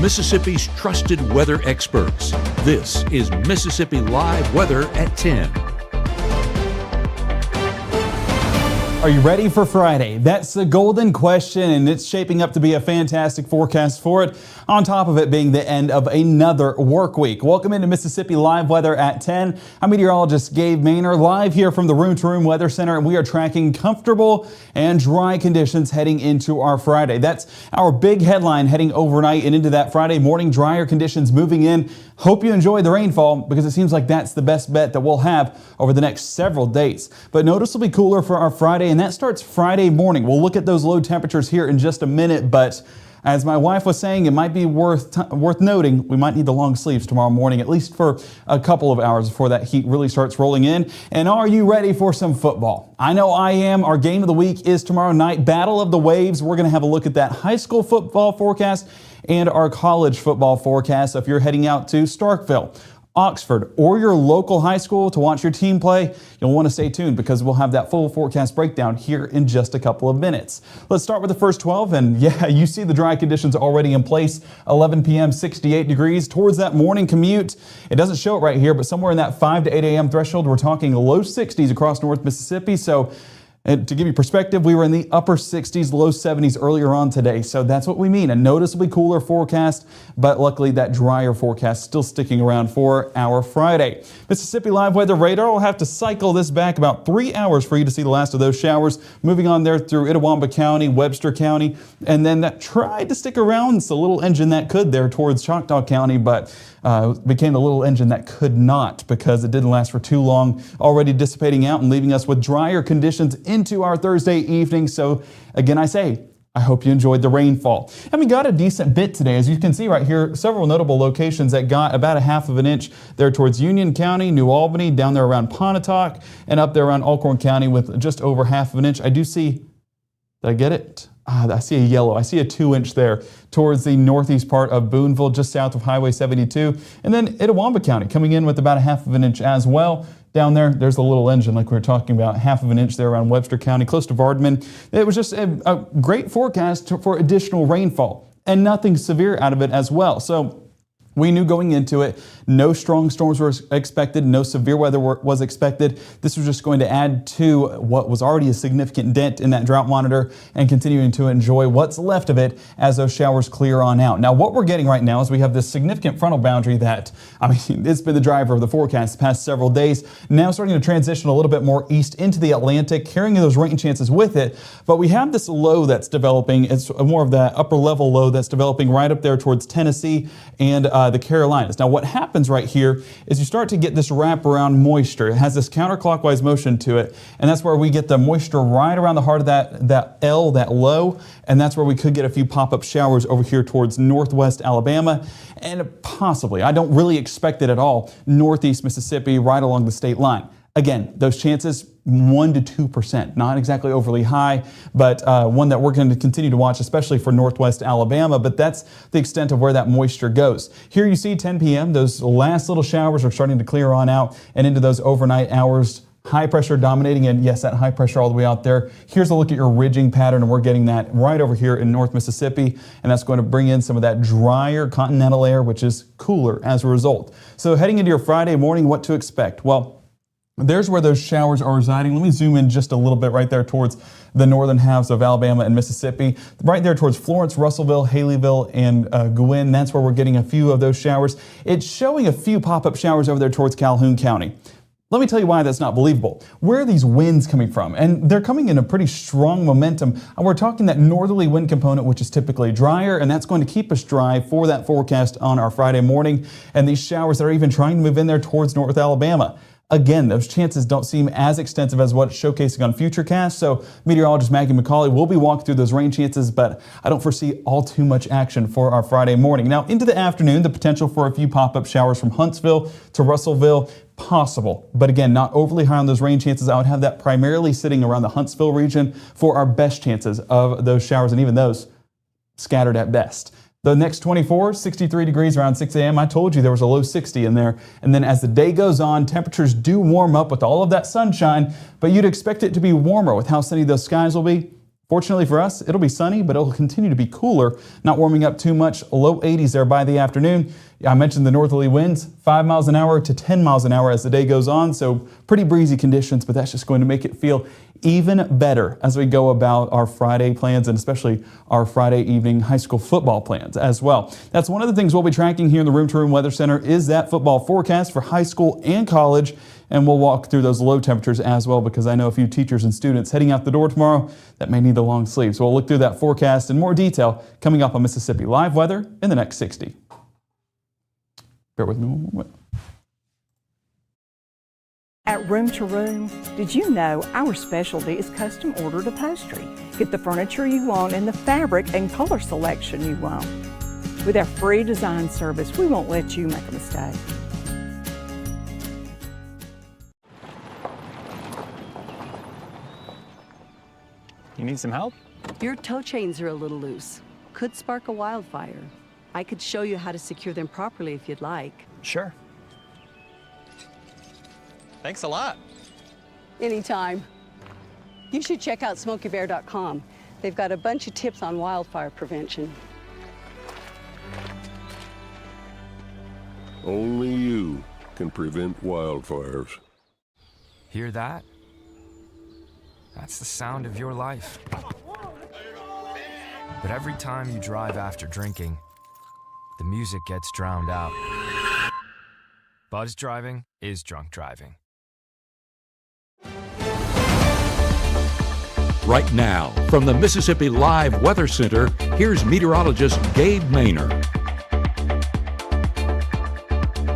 Mississippi's trusted weather experts. This is Mississippi Live Weather at 10. Are you ready for Friday? That's the golden question, and it's shaping up to be a fantastic forecast for it, on top of it being the end of another work week. Welcome into Mississippi Live Weather at 10. I'm meteorologist Gabe Maynor, live here from the Room to Room Weather Center, and we are tracking comfortable and dry conditions heading into our Friday. That's our big headline heading overnight and into that Friday morning. Drier conditions moving in. Hope you enjoy the rainfall, because it seems like that's the best bet that we'll have over the next several days. But noticeably cooler for our Friday, and that starts Friday morning. We'll look at those low temperatures here in just a minute, but as my wife was saying, it might be worth noting, we might need the long sleeves tomorrow morning, at least for a couple of hours before that heat really starts rolling in. And are you ready for some football? I know I am. Our game of the week is tomorrow night, Battle of the Waves. We're going to have a look at that high school football forecast and our college football forecast. So if you're heading out to Starkville, Oxford, or your local high school to watch your team play, you'll want to stay tuned, because we'll have that full forecast breakdown here in just a couple of minutes. Let's start with the first 12, and yeah, you see the dry conditions already in place. 11 p.m., 68 degrees towards that morning commute. It doesn't show it right here, but somewhere in that 5 to 8 a.m. threshold, we're talking low 60s across North Mississippi. So and to give you perspective, we were in the upper 60s, low 70s earlier on today. So that's what we mean, a noticeably cooler forecast, but luckily that drier forecast still sticking around for our Friday. Mississippi Live Weather Radar will have to cycle this back about 3 hours for you to see the last of those showers. Moving on there through Itawamba County, Webster County, and then that tried to stick around. It's a little engine that could there towards Choctaw County, but became the little engine that could not, because it didn't last for too long, already dissipating out and leaving us with drier conditions into our Thursday evening. So again, I say, I hope you enjoyed the rainfall. And we got a decent bit today. As you can see right here, several notable locations that got about 1/2 inch there towards Union County, New Albany, down there around Pontotoc, and up there around Alcorn County with just over 1/2 inch. I do see, did I get it? I see a yellow. I see a 2-inch there towards the northeast part of Boonville, just south of Highway 72. And then Itawamba County coming in with about 1/2 inch as well. Down there, there's a little engine like we were talking about, 1/2 inch there around Webster County, close to Vardaman. It was just a great forecast for additional rainfall, and nothing severe out of it as well. So we knew going into it, no strong storms were expected, no severe weather was expected. This was just going to add to what was already a significant dent in that drought monitor, and continuing to enjoy what's left of it as those showers clear on out. Now, what we're getting right now is we have this significant frontal boundary that, I mean, it's been the driver of the forecast the past several days, now starting to transition a little bit more east into the Atlantic, carrying those rain chances with it. But we have this low that's developing. It's more of that upper level low that's developing right up there towards Tennessee and the Carolinas. Now, what happens right here is you start to get this wraparound moisture. It has this counterclockwise motion to it, and that's where we get the moisture right around the heart of that L, that low, and that's where we could get a few pop-up showers over here towards northwest Alabama, and possibly, I don't really expect it at all, northeast Mississippi, right along the state line. Again, those chances, 1 to 2%, not exactly overly high, but one that we're going to continue to watch, especially for northwest Alabama, but that's the extent of where that moisture goes. Here you see 10 p.m., those last little showers are starting to clear on out and into those overnight hours. High pressure dominating, and yes, that high pressure all the way out there. Here's a look at your ridging pattern, and we're getting that right over here in North Mississippi, and that's going to bring in some of that drier continental air, which is cooler as a result. So heading into your Friday morning, what to expect? Well, there's where those showers are residing. Let me zoom in just a little bit right there towards the northern halves of Alabama and Mississippi. Right there towards Florence, Russellville, Haleyville, and Gwinn. That's where we're getting a few of those showers. It's showing a few pop-up showers over there towards Calhoun County. Let me tell you why that's not believable. Where are these winds coming from? And they're coming in a pretty strong momentum. And we're talking that northerly wind component, which is typically drier, and that's going to keep us dry for that forecast on our Friday morning. And these showers that are even trying to move in there towards North Alabama. Again, those chances don't seem as extensive as what it's showcasing on Futurecast, so meteorologist Maggie McCauley will be walking through those rain chances, but I don't foresee all too much action for our Friday morning. Now, into the afternoon, the potential for a few pop-up showers from Huntsville to Russellville, possible, but again, not overly high on those rain chances. I would have that primarily sitting around the Huntsville region for our best chances of those showers, and even those scattered at best. The next 24, 63 degrees around 6 a.m. I told you there was a low 60 in there. And then as the day goes on, temperatures do warm up with all of that sunshine, but you'd expect it to be warmer with how sunny those skies will be. Fortunately for us, it'll be sunny, but it'll continue to be cooler, not warming up too much. Low 80s there by the afternoon. I mentioned the northerly winds, 5 miles an hour to 10 miles an hour as the day goes on, so pretty breezy conditions, but that's just going to make it feel even better as we go about our Friday plans, and especially our Friday evening high school football plans as well. That's one of the things we'll be tracking here in the Room to Room Weather Center is that football forecast for high school and college, and we'll walk through those low temperatures as well, because I know a few teachers and students heading out the door tomorrow that may need the long sleeves. So we'll look through that forecast in more detail coming up on Mississippi Live Weather in the next 60. Bear with me one moment. At Room to Room, did you know our specialty is custom ordered upholstery? Get the furniture you want and the fabric and color selection you want. With our free design service, we won't let you make a mistake. You need some help? Your toe chains are a little loose. Could spark a wildfire. I could show you how to secure them properly if you'd like. Sure. Thanks a lot. Anytime. You should check out SmokeyBear.com. They've got a bunch of tips on wildfire prevention. Only you can prevent wildfires. Hear that? That's the sound of your life. But every time you drive after drinking, the music gets drowned out. Buzz driving is drunk driving. Right now, from the Mississippi Live Weather Center, here's meteorologist Gabe Maynard.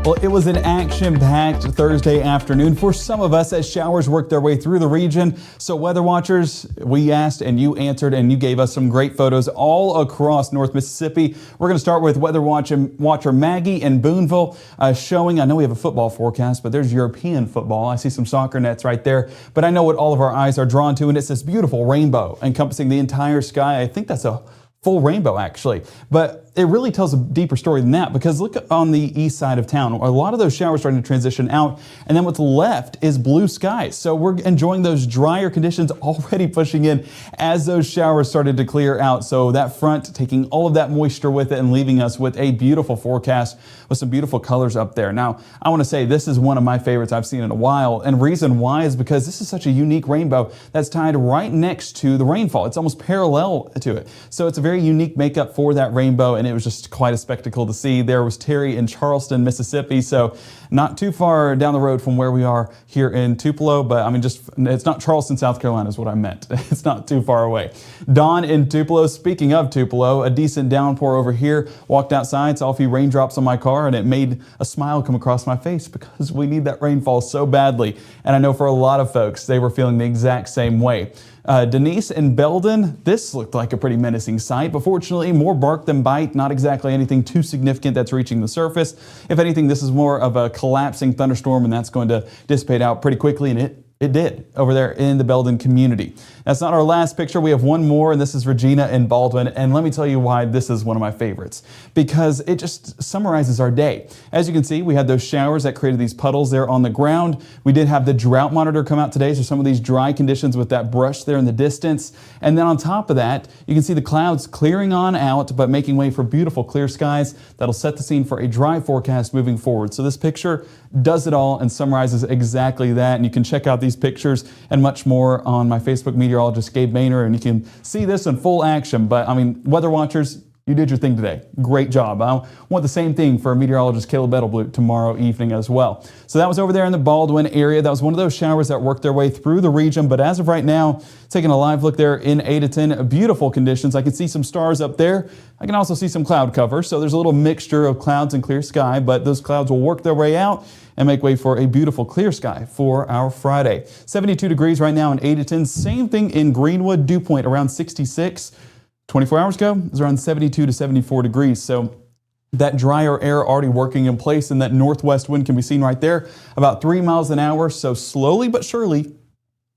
Well, it was an action-packed Thursday afternoon for some of us as showers worked their way through the region. So weather watchers, we asked and you answered, and you gave us some great photos all across North Mississippi. We're going to start with weather watcher Maggie in Boonville showing, I know we have a football forecast, but there's European football. I see some soccer nets right there, but I know what all of our eyes are drawn to, and it's this beautiful rainbow encompassing the entire sky. I think that's a full rainbow actually, but it really tells a deeper story than that, because look on the east side of town. A lot of those showers starting to transition out, and then what's left is blue skies. So we're enjoying those drier conditions already pushing in as those showers started to clear out. So that front taking all of that moisture with it and leaving us with a beautiful forecast with some beautiful colors up there. Now, I want to say this is one of my favorites I've seen in a while, and reason why is because this is such a unique rainbow that's tied right next to the rainfall. It's almost parallel to it. So it's a very unique makeup for that rainbow, and it was just quite a spectacle to see. There was Terry in Charleston, Mississippi, so not too far down the road from where we are here in Tupelo, but I mean, it's not Charleston, South Carolina is what I meant. It's not too far away. Don in Tupelo, speaking of Tupelo, a decent downpour over here. Walked outside, saw a few raindrops on my car, and it made a smile come across my face because we need that rainfall so badly. And I know for a lot of folks, they were feeling the exact same way. Denise in Belden, this looked like a pretty menacing sight, but fortunately more bark than bite, not exactly anything too significant that's reaching the surface. If anything, this is more of a collapsing thunderstorm, and that's going to dissipate out pretty quickly, and it did over there in the Belden community. That's not our last picture. We have one more, and this is Regina in Baldwin. And let me tell you why this is one of my favorites, because it just summarizes our day. As you can see, we had those showers that created these puddles there on the ground. We did have the drought monitor come out today, so some of these dry conditions with that brush there in the distance. And then on top of that, you can see the clouds clearing on out, but making way for beautiful clear skies that'll set the scene for a dry forecast moving forward. So this picture does it all and summarizes exactly that. And you can check out these pictures and much more on my Facebook meteorologist Gabe Maynard, and you can see this in full action. But I mean, weather watchers, you did your thing today. Great job. I want the same thing for meteorologist Caleb Edelblut tomorrow evening as well. So that was over there in the Baldwin area. That was one of those showers that worked their way through the region. But as of right now, taking a live look there in Adeton, beautiful conditions. I can see some stars up there. I can also see some cloud cover. So there's a little mixture of clouds and clear sky, but those clouds will work their way out and make way for a beautiful clear sky for our Friday. 72 degrees right now in Adeton. Same thing in Greenwood, Dew Point around 66. 24 hours ago, it was around 72 to 74 degrees. So that drier air already working in place, and that northwest wind can be seen right there, about 3 miles an hour. So slowly but surely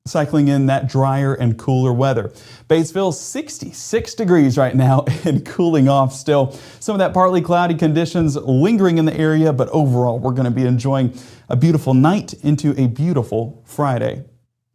cycling in that drier and cooler weather. Batesville, 66 degrees right now and cooling off still. Some of that partly cloudy conditions lingering in the area, but overall we're going to be enjoying a beautiful night into a beautiful Friday.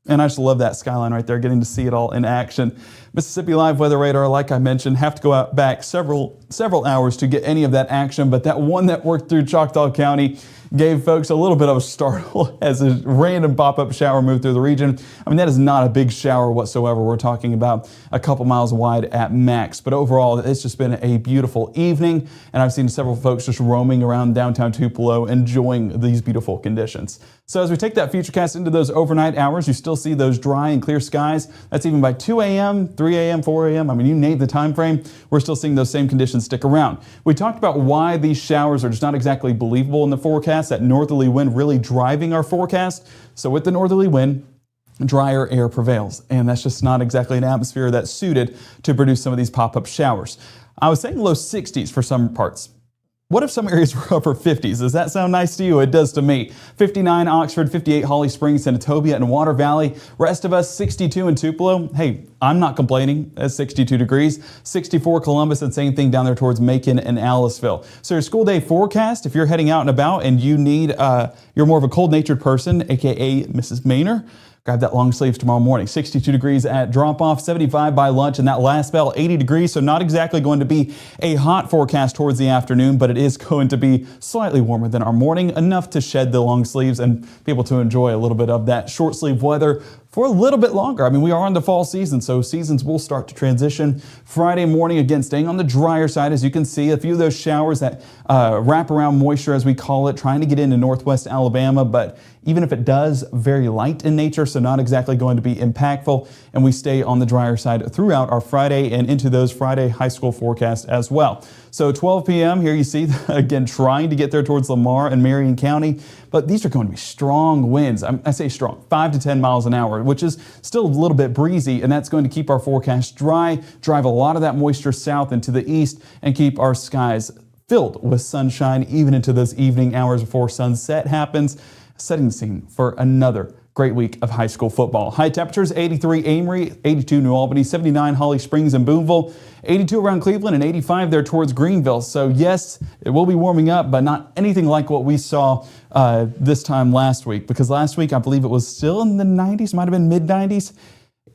And I just love that skyline right there, getting to see it all in action. Mississippi Live Weather Radar, like I mentioned, have to go out back several hours to get any of that action, but that one that worked through Choctaw County gave folks a little bit of a startle as a random pop-up shower moved through the region. I mean, that is not a big shower whatsoever. We're talking about a couple miles wide at max, but overall, it's just been a beautiful evening, and I've seen several folks just roaming around downtown Tupelo enjoying these beautiful conditions. So as we take that futurecast into those overnight hours, you still see those dry and clear skies. That's even by 2 a.m., 3 a.m., 4 a.m. I mean, you name the time frame, we're still seeing those same conditions stick around. We talked about why these showers are just not exactly believable in the forecast, that northerly wind really driving our forecast. So with the northerly wind, drier air prevails, and that's just not exactly an atmosphere that's suited to produce some of these pop-up showers. I was saying low 60s for some parts. What if some areas were upper 50s? Does that sound nice to you? It does to me. 59 Oxford, 58 Holly Springs, Senatobia, and Water Valley. Rest of us, 62 in Tupelo. Hey, I'm not complaining at 62 degrees. 64 Columbus, and same thing down there towards Macon and Aliceville. So your school day forecast, if you're heading out and about and you need, you're more of a cold-natured person, aka Mrs. Maynor, grab that long sleeves tomorrow morning. 62 degrees at drop-off, 75 by lunch, and that last bell, 80 degrees. So not exactly going to be a hot forecast towards the afternoon, but it is going to be slightly warmer than our morning, enough to shed the long sleeves and be able to enjoy a little bit of that short sleeve weather for a little bit longer. I mean, we are in the fall season, so seasons will start to transition. Friday morning, again, staying on the drier side, as you can see, a few of those showers that wrap around moisture, as we call it, trying to get into northwest Alabama, but even if it does, very light in nature, so not exactly going to be impactful, and we stay on the drier side throughout our Friday and into those Friday high school forecasts as well. So 12 p.m. here you see, again, trying to get there towards Lamar and Marion County, but these are going to be strong winds. I say strong, 5 to 10 miles an hour, which is still a little bit breezy, and that's going to keep our forecast dry, drive a lot of that moisture south into the east, and keep our skies filled with sunshine even into those evening hours before sunset happens, setting the scene for another great week of high school football. High temperatures, 83 Amory, 82 New Albany, 79 Holly Springs and Boonville, 82 around Cleveland, and 85 there towards Greenville. So yes, it will be warming up, but not anything like what we saw this time last week, because last week I believe it was still in the 90s, might have been mid-90s.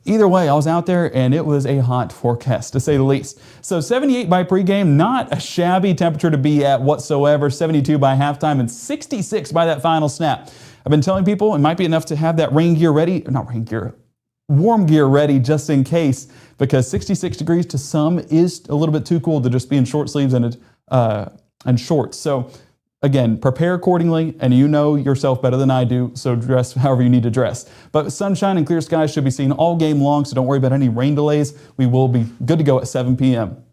Either way, I was out there and it was a hot forecast, to say the least. So 78 by pregame, not a shabby temperature to be at whatsoever. 72 by halftime and 66 by that final snap. I've been telling people it might be enough to have that warm gear ready just in case, because 66 degrees to some is a little bit too cool to just be in short sleeves and shorts. So again, prepare accordingly, and you know yourself better than I do, so dress however you need to dress. But sunshine and clear skies should be seen all game long, so don't worry about any rain delays. We will be good to go at 7 p.m.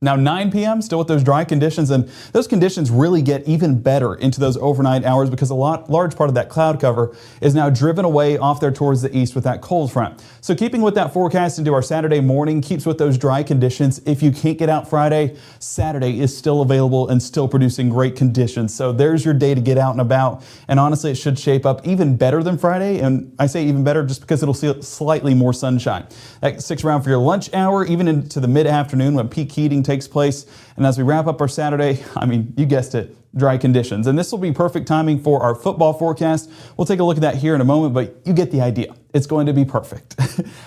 Now 9 p.m., still with those dry conditions, and those conditions really get even better into those overnight hours because a large part of that cloud cover is now driven away off there towards the east with that cold front. So keeping with that forecast into our Saturday morning keeps with those dry conditions. If you can't get out Friday, Saturday is still available and still producing great conditions. So there's your day to get out and about, and honestly it should shape up even better than Friday, and I say even better just because it'll see slightly more sunshine. That sticks around for your lunch hour, even into the mid-afternoon when peak heating takes place. And as we wrap up our Saturday, I mean, you guessed it, dry conditions. And this will be perfect timing for our football forecast. We'll take a look at that here in a moment, but you get the idea. It's going to be perfect,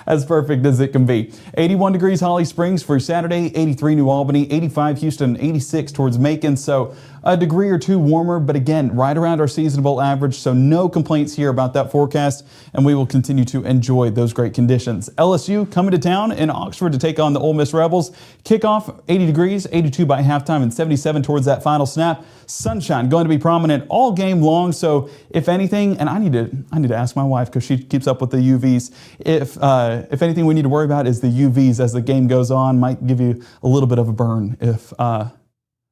as perfect as it can be. 81 degrees Holly Springs for Saturday, 83 New Albany, 85 Houston, 86 towards Macon. So a degree or two warmer, but again, right around our seasonable average. So no complaints here about that forecast, and we will continue to enjoy those great conditions. LSU coming to town in Oxford to take on the Ole Miss Rebels. Kickoff, 80 degrees, 82 by halftime, and 77 towards that final snap. Sunshine going to be prominent all game long. So if anything, and I need to ask my wife because she keeps up with the UVs. If anything we need to worry about is the UVs as the game goes on. Might give you a little bit of a burn.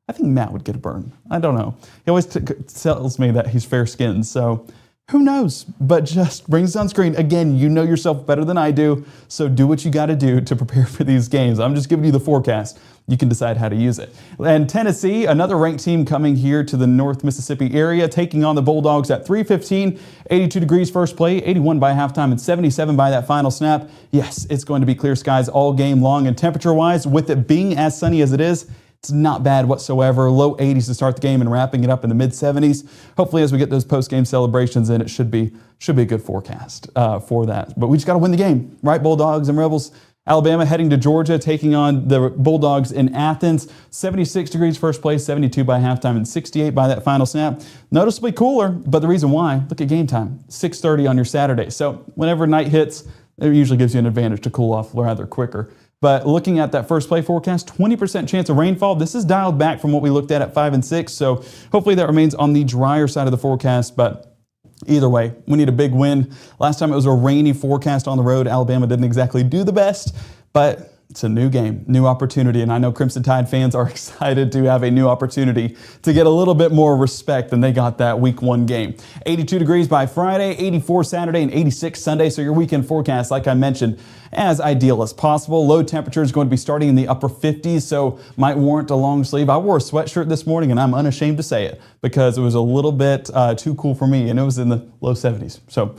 I think Matt would get a burn. I don't know. He always tells me that he's fair-skinned, so who knows? But just bring sunscreen. Again, you know yourself better than I do, so do what you got to do to prepare for these games. I'm just giving you the forecast. You can decide how to use it. And Tennessee, another ranked team coming here to the North Mississippi area, taking on the Bulldogs at 3:15, 82 degrees first play, 81 by halftime, and 77 by that final snap. Yes, it's going to be clear skies all game long, and temperature-wise, with it being as sunny as it is, It's not bad whatsoever. Low 80s to start the game and wrapping it up in the mid 70s. Hopefully, as we get those post-game celebrations in, it should be a good forecast for that. But we just got to win the game, right, Bulldogs and Rebels? Alabama heading to Georgia, taking on the Bulldogs in Athens. 76 degrees first place, 72 by halftime, and 68 by that final snap. Noticeably cooler, but the reason why, look at game time, 6:30 on your Saturday. So whenever night hits, it usually gives you an advantage to cool off rather quicker. But looking at that first play forecast, 20% chance of rainfall. This is dialed back from what we looked at 5 and 6. So hopefully that remains on the drier side of the forecast. But either way, we need a big win. Last time it was a rainy forecast on the road. Alabama didn't exactly do the best, but it's a new game, new opportunity, and I know Crimson Tide fans are excited to have a new opportunity to get a little bit more respect than they got that week 1 game. 82 degrees by Friday, 84 Saturday, and 86 Sunday, so your weekend forecast, like I mentioned, as ideal as possible. Low temperature is going to be starting in the upper 50s, so might warrant a long sleeve. I wore a sweatshirt this morning, and I'm unashamed to say it, because it was a little bit too cool for me, and it was in the low 70s, so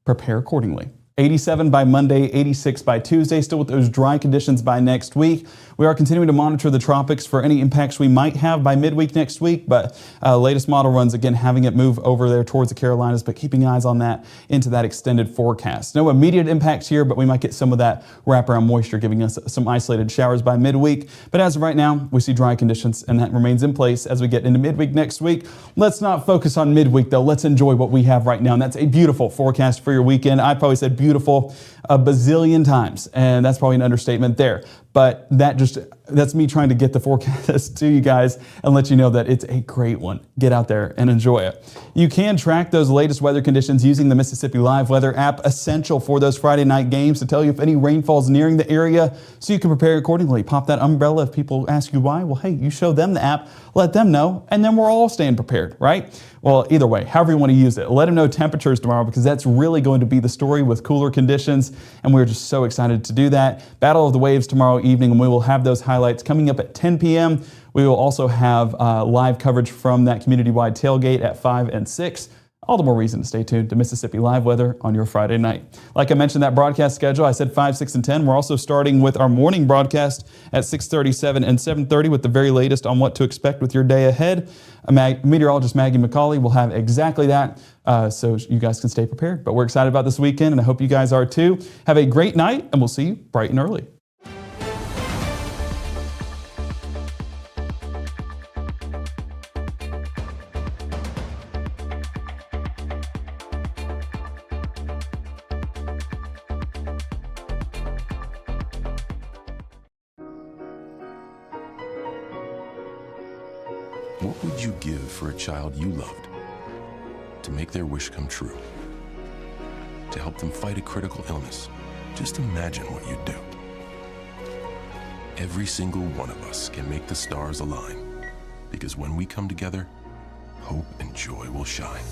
prepare accordingly. 87 by Monday, 86 by Tuesday, still with those dry conditions by next week. We are continuing to monitor the tropics for any impacts we might have by midweek next week, but latest model runs, again, having it move over there towards the Carolinas, but keeping eyes on that into that extended forecast. No immediate impacts here, but we might get some of that wraparound moisture giving us some isolated showers by midweek. But as of right now, we see dry conditions, and that remains in place as we get into midweek next week. Let's not focus on midweek, though. Let's enjoy what we have right now, and that's a beautiful forecast for your weekend. I probably said beautiful a bazillion times, and that's probably an understatement there. But that's me trying to get the forecast to you guys and let you know that it's a great one. Get out there and enjoy it. You can track those latest weather conditions using the Mississippi Live Weather app, essential for those Friday night games to tell you if any rainfall is nearing the area so you can prepare accordingly. Pop that umbrella if people ask you why. Well, hey, you show them the app, let them know, and then we're all staying prepared, right? Well, either way, however you want to use it, let them know temperatures tomorrow, because that's really going to be the story with cooler conditions, and we're just so excited to do that. Battle of the Waves tomorrow evening, and we will have those highlights coming up at 10 p.m. We will also have live coverage from that community-wide tailgate at 5 and 6. All the more reason to stay tuned to Mississippi Live Weather on your Friday night. Like I mentioned, that broadcast schedule, I said 5, 6, and 10. We're also starting with our morning broadcast at 6:30, 7, and 7:30 with the very latest on what to expect with your day ahead. Meteorologist Maggie McCauley will have exactly that, so you guys can stay prepared. But we're excited about this weekend, and I hope you guys are too. Have a great night, and we'll see you bright and early. What would you give for a child you loved to make their wish come true? To help them fight a critical illness? Just imagine what you'd do. Every single one of us can make the stars align, because when we come together, hope and joy will shine.